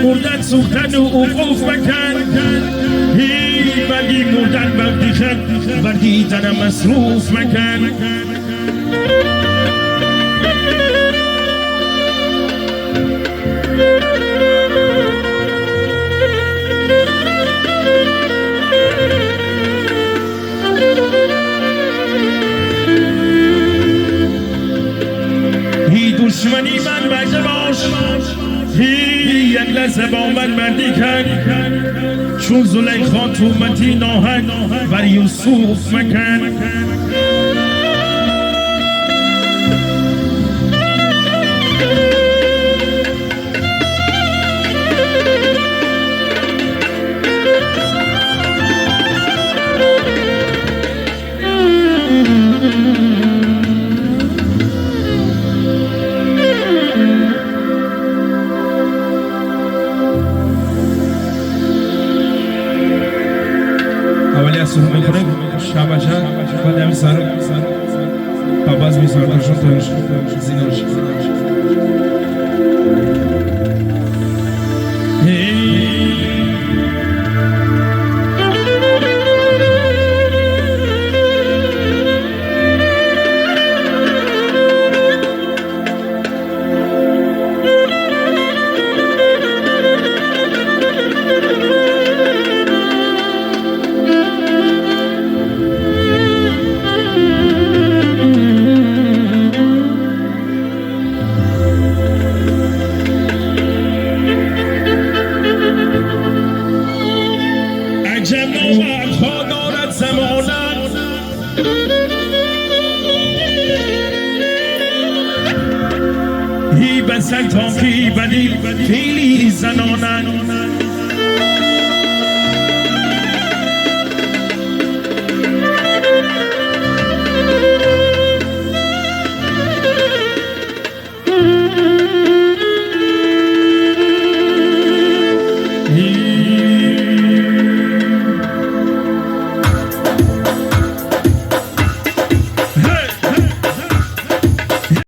مردن سوختن و اوقوف مکن ولی مردن وقتی خد و دیدن مصروف مکن دشمنی من بگه باش یک لحظه با من مردی کن چون زلیخا تو متی ناهن بر یوسف مکن سوم میکنه شبشه بعد همین سر پاپاز میسار درشون تنش زیناش بسن تا کی بدی خیلی زنانن